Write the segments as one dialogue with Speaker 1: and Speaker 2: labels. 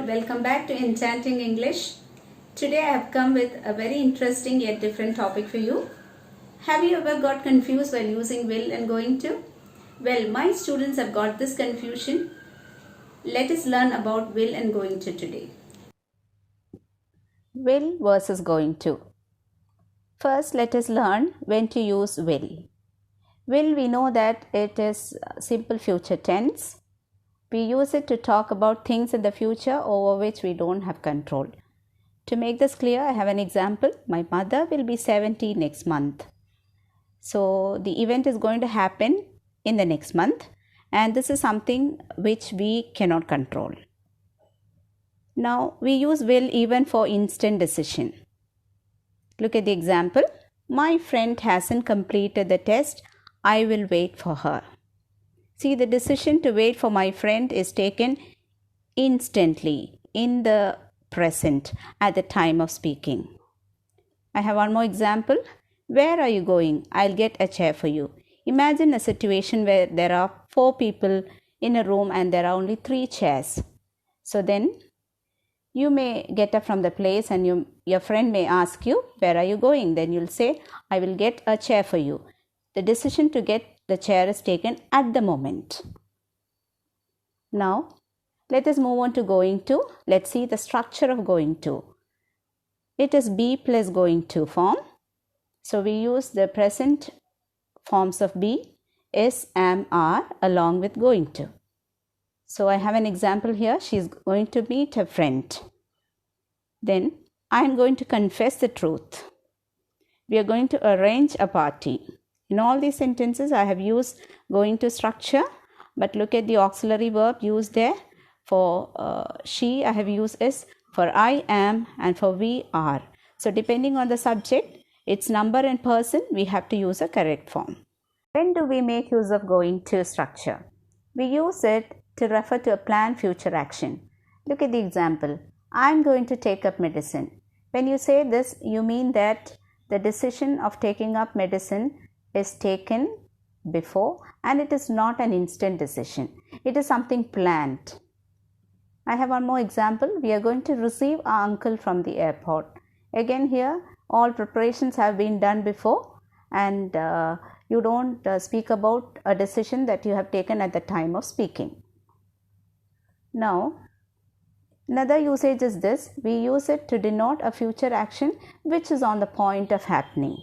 Speaker 1: welcome back to Enchanting English. Today I have come with a very interesting yet different topic for you. Have you ever got confused while using will and going to? Well, my students have got this confusion. Let us learn about will and going to today.
Speaker 2: Will versus going to. First, let us learn when to use will. Will, we know that it is simple future tense. We use it to talk about things in the future over which we don't have control. To make this clear, I have an example. My mother will be 70 next month. So the event is going to happen in the next month, and this is something which we cannot control. Now, we use will even for instant decision. Look at the example. My friend hasn't completed the test. I will wait for her. See, the decision to wait for my friend is taken instantly in the present at the time of speaking. I have one more example. Where are you going? I'll get a chair for you. Imagine a situation where there are 4 people in a room and there are only 3 chairs. So then you may get up from the place and your friend may ask you, where are you going? Then you'll say, I will get a chair for you. The decision to get the chair is taken at the moment. Now, let us move on to going to. Let's see the structure of going to. It is be plus going to form. So we use the present forms of be, is, am, are along with going to. So I have an example here. She is going to meet her friend. Then I am going to confess the truth. We are going to arrange a party. In all these sentences, I have used going to structure, but look at the auxiliary verb used there. For she, I have used is, for I am, and for we are. So depending on the subject, its number and person, we have to use a correct form. When do we make use of going to structure? We use it to refer to a planned future action. Look at the example. I am going to take up medicine. When you say this, you mean that the decision of taking up medicine is taken before, and it is not an instant decision. It is something planned. I have one more example. We are going to receive our uncle from the airport. Again here, all preparations have been done before, and you don't speak about a decision that you have taken at the time of speaking. Now, another usage is this. We use it to denote a future action which is on the point of happening.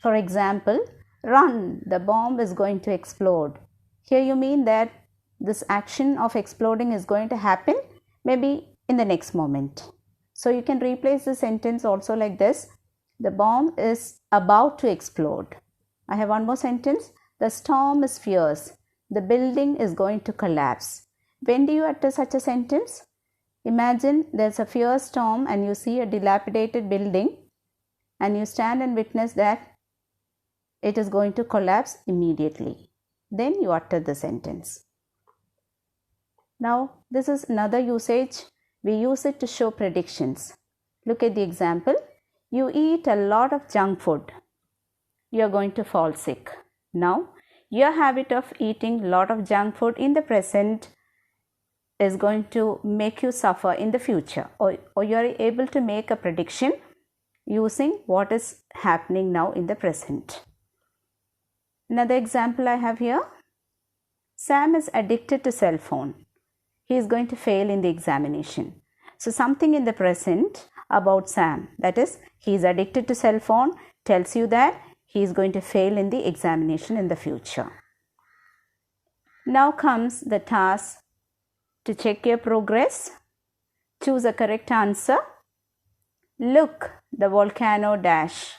Speaker 2: For example, run, the bomb is going to explode. Here you mean that this action of exploding is going to happen maybe in the next moment. So you can replace the sentence also like this. The bomb is about to explode. I have one more sentence. The storm is fierce. The building is going to collapse. When do you utter such a sentence? Imagine there's a fierce storm and you see a dilapidated building and you stand and witness that it is going to collapse immediately. Then you utter the sentence. Now, this is another usage. We use it to show predictions. Look at the example. You eat a lot of junk food. You are going to fall sick. Now, your habit of eating a lot of junk food in the present is going to make you suffer in the future, or you are able to make a prediction using what is happening now in the present. Another example I have here. Sam is addicted to cell phone. He is going to fail in the examination. So something in the present about Sam, that is, he is addicted to cell phone, tells you that he is going to fail in the examination in the future. Now comes the task to check your progress. Choose a correct answer. Look, the volcano dash.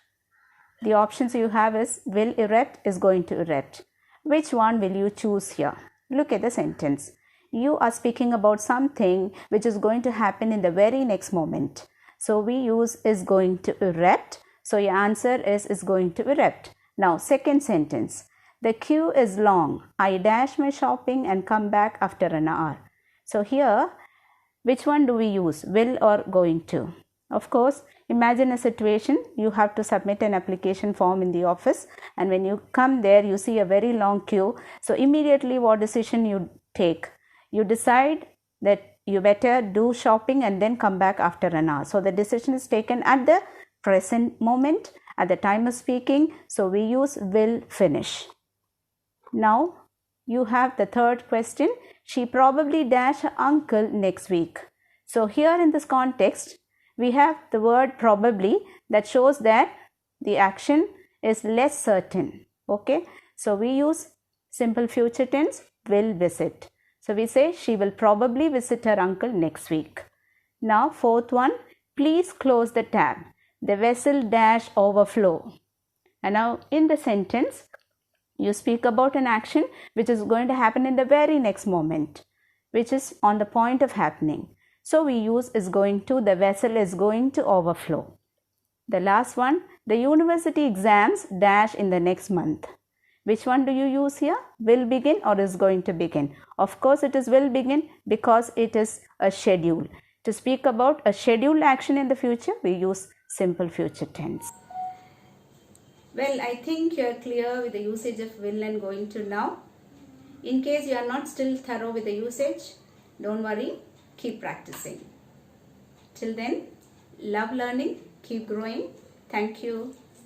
Speaker 2: The options you have is will erupt, is going to erupt. Which one will you choose here? Look at the sentence. You are speaking about something which is going to happen in the very next moment. So we use is going to erupt. So your answer is going to erupt. Now, second sentence. The queue is long. I dash my shopping and come back after an hour. So here, which one do we use? Will or going to? Of course, imagine a situation. You have to submit an application form in the office, and when you come there, you see a very long queue. So immediately what decision you take? You decide that you better do shopping and then come back after an hour. So the decision is taken at the present moment, at the time of speaking. So we use will finish. Now you have the third question. She probably dash her uncle next week. So here in this context, we have the word probably that shows that the action is less certain. Okay. So we use simple future tense, will visit. So we say she will probably visit her uncle next week. Now fourth one, please close the tab. The vessel dash overflow. And now in the sentence, you speak about an action which is going to happen in the very next moment, which is on the point of happening. So we use is going to, the vessel is going to overflow. The last one, the university exams dash in the next month. Which one do you use here? Will begin or is going to begin? Of course it is will begin because it is a schedule. To speak about a scheduled action in the future, we use simple future tense.
Speaker 1: Well, I think you are clear with the usage of will and going to now. In case you are not still thorough with the usage, don't worry, keep practicing. Till then, love learning, keep growing. Thank you.